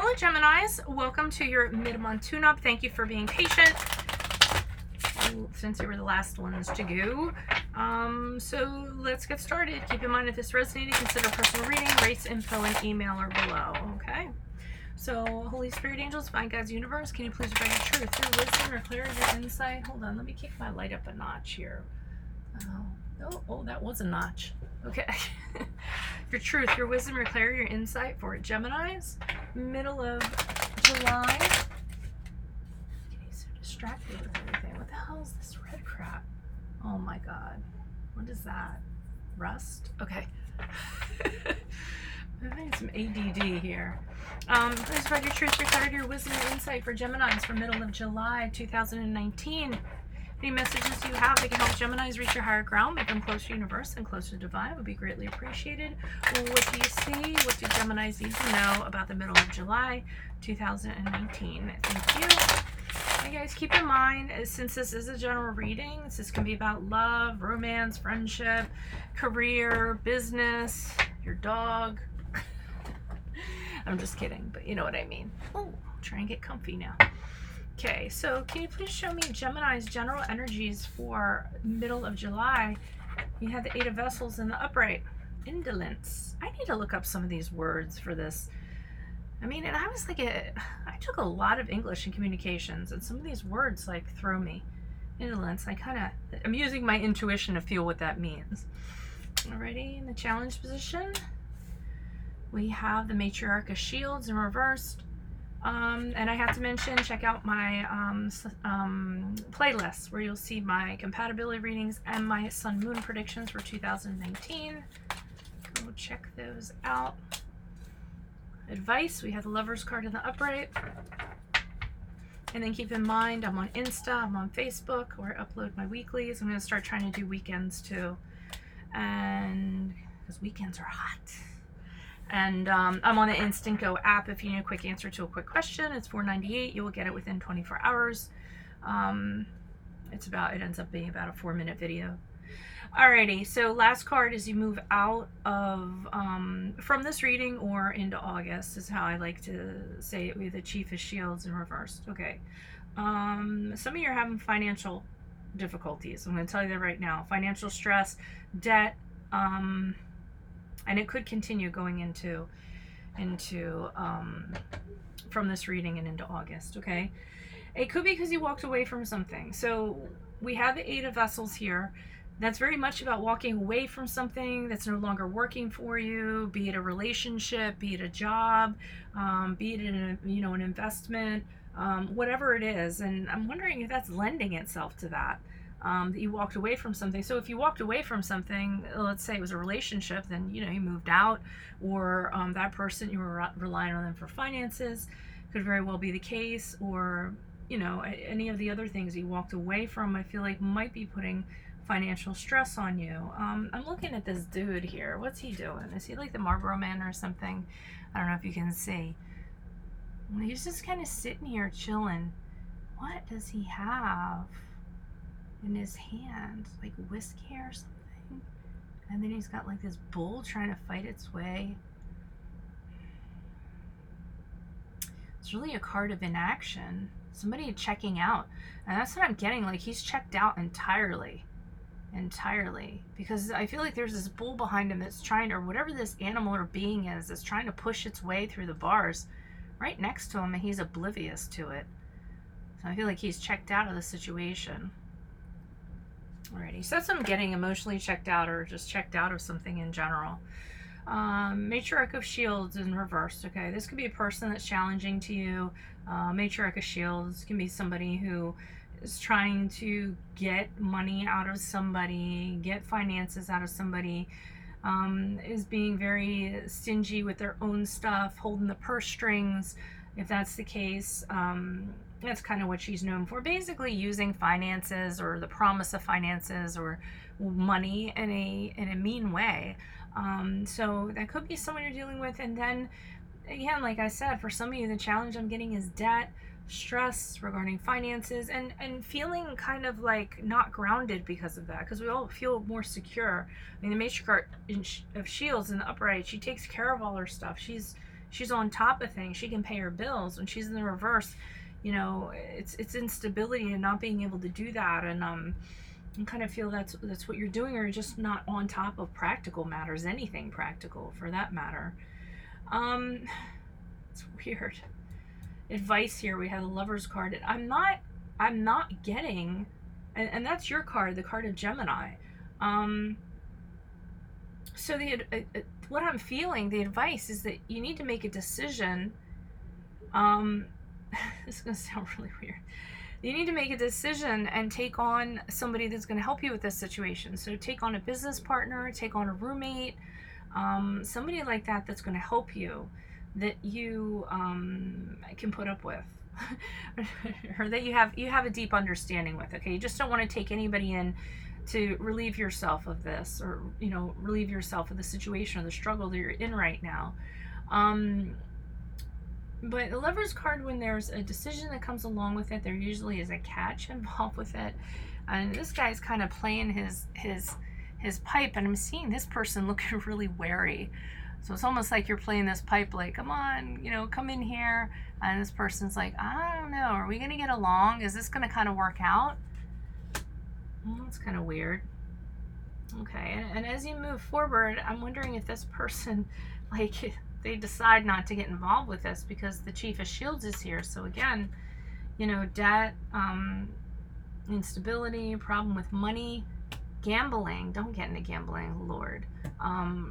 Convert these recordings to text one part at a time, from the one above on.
Hello Geminis, welcome to your mid-month tune-up. Thank you for being patient since you were the last ones to go. So let's get started. Keep in mind, if this resonated, consider personal reading. Rates, info, and email are below. Okay. So, Holy Spirit, angels, divine guides, universe, can you please provide your truth, your wisdom, or clarity, your insight? Hold on, let me kick my light up a notch here. Oh, that was a notch. Okay. Your truth, your wisdom, your clarity, your insight for Geminis. Middle of July. Getting so distracted with everything. What the hell is this red crap? Oh my god. What is that? Rust? Okay. I'm having some ADD here. Please provide your truth, your clarity, your wisdom, your insight for Geminis for middle of July 2019. Any messages you have that can help Geminis reach your higher ground, make them closer to universe and closer to divine would be greatly appreciated. What do you see? What do Geminis need to know about the middle of July 2019? Thank you. Hey guys, keep in mind, since this is a general reading, this can be about love, romance, friendship, career, business, your dog. I'm just kidding, but you know what I mean. Oh, try and get comfy now. Okay, so can you please show me Gemini's general energies for middle of July? You had the Eight of Vessels in the upright. Indolence. I need to look up some of these words for this. I mean, and I was like, I took a lot of English in communications, and some of these words like throw me. Indolence. I'm using my intuition to feel what that means. Alrighty, in the challenge position, we have the Matriarch of Shields in reversed. And I have to mention, check out my playlist where you'll see my compatibility readings and my sun moon predictions for 2019. Go check those out. Advice, we have the Lover's card in the upright. And then keep in mind, I'm on Insta, I'm on Facebook, where I upload my weeklies. I'm going to start trying to do weekends too. And because weekends are hot. And I'm on the Instant Go app. If you need a quick answer to a quick question, it's $4.98. You will get it within 24 hours. It ends up being about a 4-minute video. Alrighty, so last card as you move out of from this reading or into August is how I like to say it with the Chief of Shields in reversed. Okay, some of you are having financial difficulties. I'm going to tell you that right now. Financial stress, debt, and it could continue going into from this reading and into August. Okay, it could be because you walked away from something. So we have the Eight of Vessels here. That's very much about walking away from something that's no longer working for you, be it a relationship, be it a job, be it an investment, whatever it is. And I'm wondering if that's lending itself to that. That you walked away from something. So if you walked away from something, let's say it was a relationship, then you moved out, or that person, you were relying on them for finances, could very well be the case, or any of the other things you walked away from, I feel like might be putting financial stress on you. I'm looking at this dude here. What's he doing? Is he like the Marlboro Man or something? I don't know if you can see. He's just kind of sitting here chilling. What does he have in his hand? Like whiskey or something? And then he's got like this bull trying to fight its way. It's really a card of inaction. Somebody checking out. And that's what I'm getting. Like he's checked out entirely, because I feel like there's this bull behind him that's trying, or whatever this animal or being is, that's trying to push its way through the bars right next to him, and he's oblivious to it. So I feel like he's checked out of the situation. Alrighty, so that's what I'm getting, emotionally checked out, or just checked out of something in general. Matriarch of Shields in reverse. Okay, this could be a person that's challenging to you. Matriarch of Shields can be somebody who is trying to get money out of somebody, get finances out of somebody, is being very stingy with their own stuff, holding the purse strings. If that's the case, that's kind of what she's known for. Basically using finances or the promise of finances or money in a mean way. So that could be someone you're dealing with. And then again, like I said, for some of you, the challenge I'm getting is debt, stress regarding finances, and feeling kind of like not grounded because of that, because we all feel more secure. I mean, the Matriarch of Shields in the upright, she takes care of all her stuff. She's she's on top of things. She can pay her bills. When she's in the reverse, you know, it's instability and not being able to do that. And I kind of feel that's what you're doing, or you're just not on top of practical matters, anything practical for that matter. It's weird. Advice here, we have the Lover's card. I'm not getting, and that's your card, the card of Gemini. So what I'm feeling, the advice is that you need to make a decision. This is going to sound really weird. You need to make a decision and take on somebody that's going to help you with this situation. So take on a business partner, take on a roommate, somebody like that that's going to help you, that you can put up with, or that you have a deep understanding with. Okay, you just don't want to take anybody in to relieve yourself of this, or, you know, relieve yourself of the situation or the struggle that you're in right now. But the Lover's card, when there's a decision that comes along with it, there usually is a catch involved with it. And this guy's kind of playing his pipe, and I'm seeing this person looking really wary. So it's almost like you're playing this pipe, like, come on, you know, come in here. And this person's like, I don't know, are we going to get along? Is this going to kind of work out? Well, that's kind of weird. Okay, and as you move forward, I'm wondering if this person, like, they decide not to get involved with this because the Chief of Shields is here. So again, you know, debt, instability, problem with money, gambling. Don't get into gambling, Lord.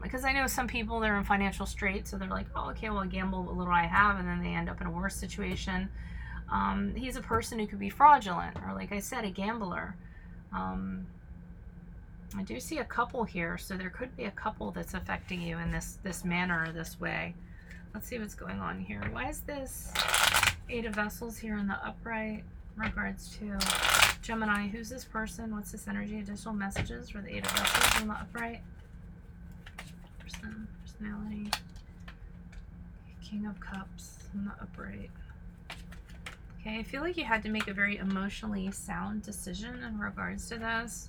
Because I know some people, they're in financial straits, so they're like, oh, okay, well, I'll gamble what little I have, and then they end up in a worse situation. He's a person who could be fraudulent, or like I said, a gambler. I do see a couple here, so there could be a couple that's affecting you in this manner or this way. Let's see what's going on here. Why is this Eight of Vessels here in the upright in regards to Gemini? Who's this person? What's this energy? Additional messages for the Eight of Vessels in the upright. Personality. King of Cups in the upright. Okay, I feel like you had to make a very emotionally sound decision in regards to this.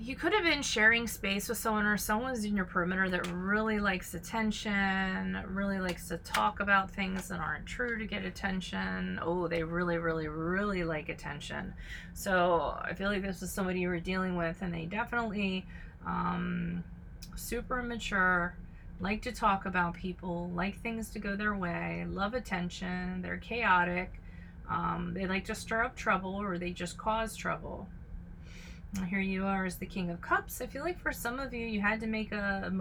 You could have been sharing space with someone, or someone's in your perimeter that really likes attention, really likes to talk about things that aren't true to get attention. Oh, they really, really, really like attention. So I feel like this was somebody you were dealing with, and they definitely super immature, like to talk about people, like things to go their way, love attention, they're chaotic, they like to stir up trouble, or they just cause trouble. And here you are as the King of Cups. I feel like for some of you, you had to make a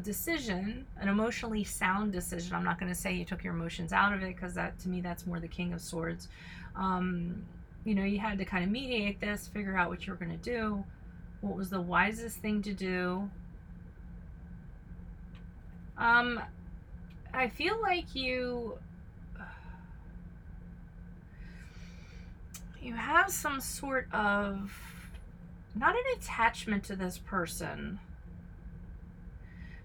decision, an emotionally sound decision. I'm not going to say you took your emotions out of it, because that, to me, that's more the King of Swords. You know, you had to kind of mediate this, figure out what you were going to do, what was the wisest thing to do. I feel like you have some sort of, not an attachment to this person,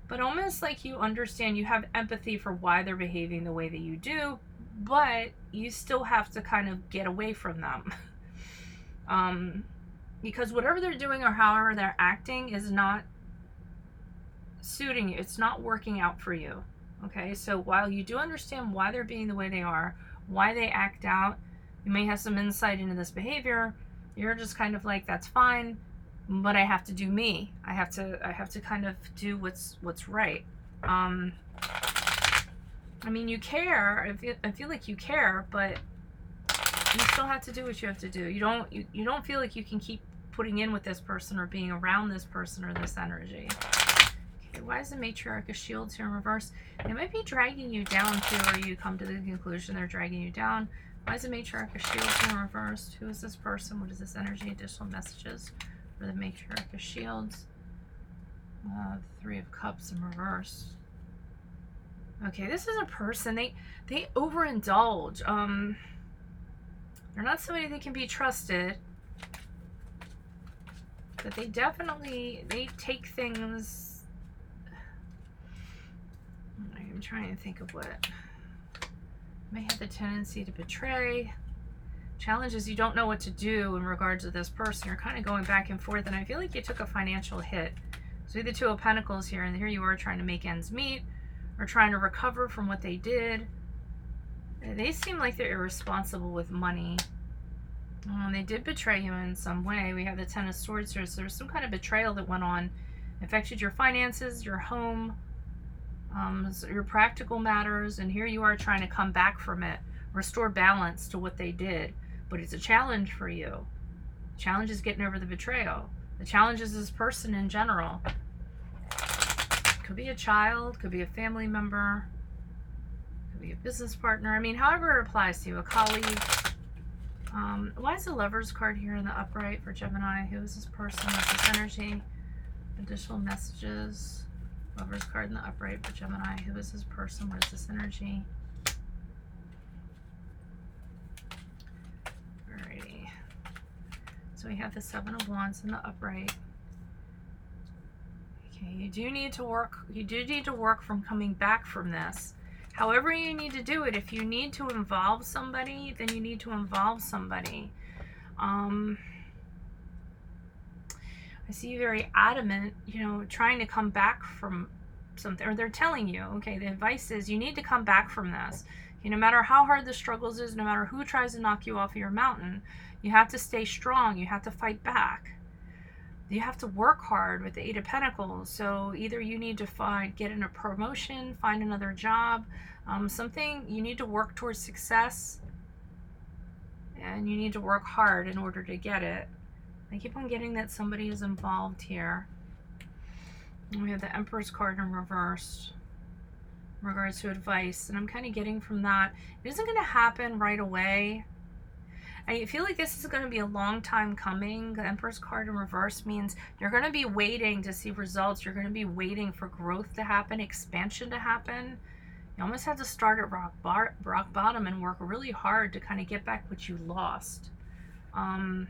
but almost like you understand, you have empathy for why they're behaving the way that you do, but you still have to kind of get away from them. Because whatever they're doing or however they're acting is not suiting you. It's not working out for you. Okay, so while you do understand why they're being the way they are, why they act out, you may have some insight into this behavior, you're just kind of like, that's fine, but I have to do me. I have to kind of do what's right. I mean, you care. I feel like you care, but you still have to do what you have to do. You don't feel like you can keep putting in with this person or being around this person or this energy. Okay, why is the Matriarch of Shields here in reverse? They might be dragging you down too, or you come to the conclusion they're dragging you down. Why is the Matriarch of Shields here in reverse? Who is this person? What is this energy? Additional messages for the Matriarch of Shields. Three of Cups in reverse. Okay, this is a person, they overindulge. They're not somebody that can be trusted, but they take things. I'm trying to think of what. May have the tendency to betray. Challenge is you don't know what to do in regards to this person. You're kind of going back and forth, and I feel like you took a financial hit. So the Two of Pentacles here, and here you are trying to make ends meet or trying to recover from what they did. They seem like they're irresponsible with money. They did betray you in some way. We have the Ten of Swords here, so there's some kind of betrayal that went on. Affected your finances, your home, your practical matters, and here you are trying to come back from it, restore balance to what they did. But it's a challenge for you. The challenge is getting over the betrayal. The challenge is this person in general. Could be a child, could be a family member, could be a business partner. I mean, however it applies to you, a colleague. Why is the Lovers card here in the upright for Gemini? Who is this person? What's this energy? Additional messages. Lovers card in the upright for Gemini. Who is this person? What is this energy? Alrighty. So we have the Seven of Wands in the upright. Okay, you do need to work from coming back from this. However you need to do it. If you need to involve somebody, then you need to involve somebody. I see you very adamant, you know, trying to come back from something, or they're telling you, okay, the advice is you need to come back from this. Okay, no matter how hard the struggles is, no matter who tries to knock you off your mountain, you have to stay strong. You have to fight back. You have to work hard with the Eight of Pentacles. So either you need to get in a promotion, find another job, something, you need to work towards success, and you need to work hard in order to get it. I keep on getting that somebody is involved here. And we have the Emperor's card in reverse in regards to advice, and I'm kind of getting from that, it isn't going to happen right away. I feel like this is going to be a long time coming. The Emperor's card in reverse means you're going to be waiting to see results. You're going to be waiting for growth to happen, expansion to happen. You almost have to start at rock bottom and work really hard to kind of get back what you lost. But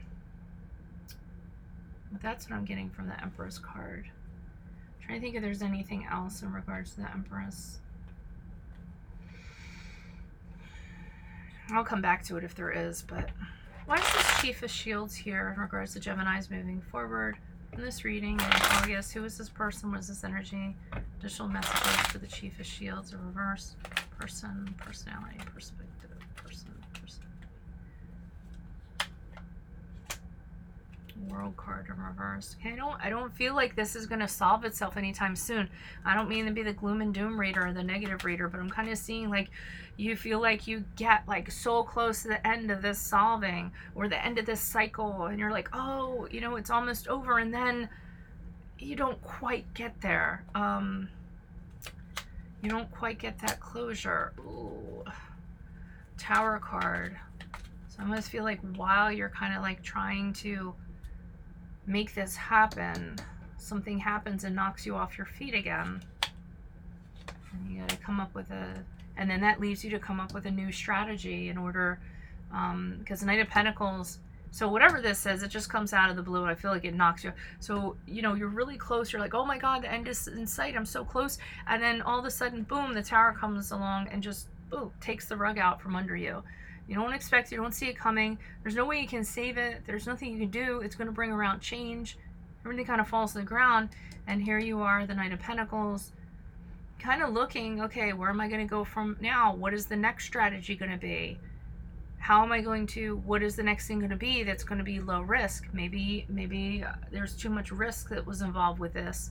that's what I'm getting from the Emperor's card. I'm trying to think if there's anything else in regards to the Empress. I'll come back to it if there is, but why is this Chief of Shields here in regards to Geminis moving forward in this reading in August? Who is this person? What is this energy? Additional messages for the Chief of Shields, a reverse person, personality, perspective, person. World card in reverse. Okay, I don't feel like this is going to solve itself anytime soon. I don't mean to be the gloom and doom reader or the negative reader, but I'm kind of seeing like you feel like you get like so close to the end of this solving or the end of this cycle, and you're like, oh, you know, it's almost over, and then you don't quite get there. You don't quite get that closure. Ooh. Tower card. So I almost feel like while you're kind of like trying to make this happen, something happens and knocks you off your feet again. And you got to come up with and then that leaves you to come up with a new strategy in order, because Knight of Pentacles, so whatever this says, it just comes out of the blue. I feel like it knocks you. So, you know, you're really close. You're like, oh my God, the end is in sight. I'm so close. And then all of a sudden, boom, the Tower comes along and just, boom, takes the rug out from under you. You don't expect, you don't see it coming. There's no way you can save it. There's nothing you can do. It's going to bring around change. Everything kind of falls to the ground. And here you are, the Knight of Pentacles, kind of looking, okay, where am I going to go from now? What is the next strategy going to be? How am I going to, what is the next thing going to be that's going to be low risk? Maybe there's too much risk that was involved with this.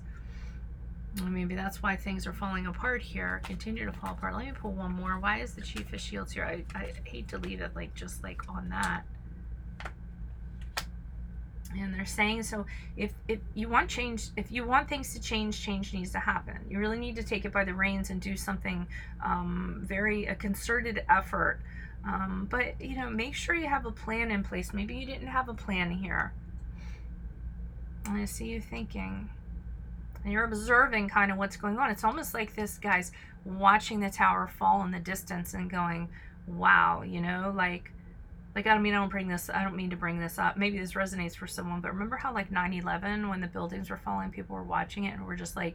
Maybe that's why things are falling apart here, continue to fall apart. Let me pull one more. Why is the Chief of Shields here? I hate to leave it like just like on that. And they're saying, so if you want change, if you want things to change, change needs to happen. You really need to take it by the reins and do something, a concerted effort. But, you know, make sure you have a plan in place. Maybe you didn't have a plan here. I see you thinking. And you're observing kind of what's going on. It's almost like this guy's watching the tower fall in the distance and going, wow, you know, like I don't mean to bring this up. Maybe this resonates for someone, but remember how like 9/11, when the buildings were falling, people were watching it and were just like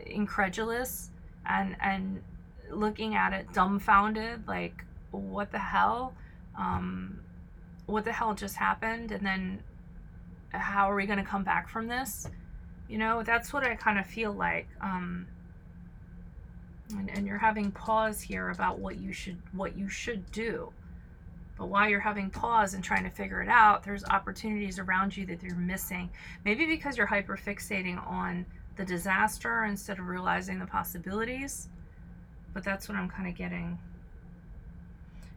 incredulous and looking at it dumbfounded, like, what the hell? What the hell just happened? And then how are we going to come back from this? You know, that's what I kind of feel like. And you're having pause here about what you should do. But while you're having pause and trying to figure it out, there's opportunities around you that you're missing. Maybe because you're hyper fixating on the disaster instead of realizing the possibilities. But that's what I'm kind of getting.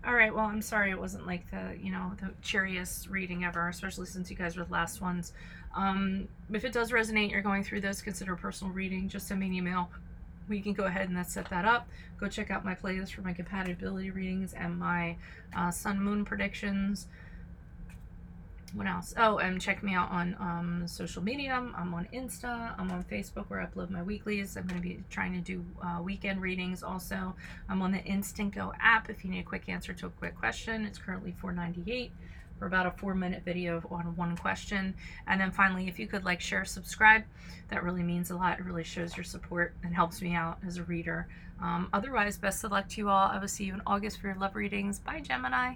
All right, well, I'm sorry it wasn't like the, you know, the cheeriest reading ever, especially since you guys were the last ones. If it does resonate, you're going through this, consider a personal reading, just send me an email. We can go ahead and set that up. Go check out my playlist for my compatibility readings and my sun moon predictions. What else? Oh, and check me out on social media. I'm on Insta. I'm on Facebook where I upload my weeklies. I'm going to be trying to do weekend readings also. I'm on the Instant Go app if you need a quick answer to a quick question. It's currently $4.98 for about a 4-minute video on one question. And then finally, if you could like, share, subscribe, that really means a lot. It really shows your support and helps me out as a reader. Otherwise, best of luck to you all. I will see you in August for your love readings. Bye, Gemini.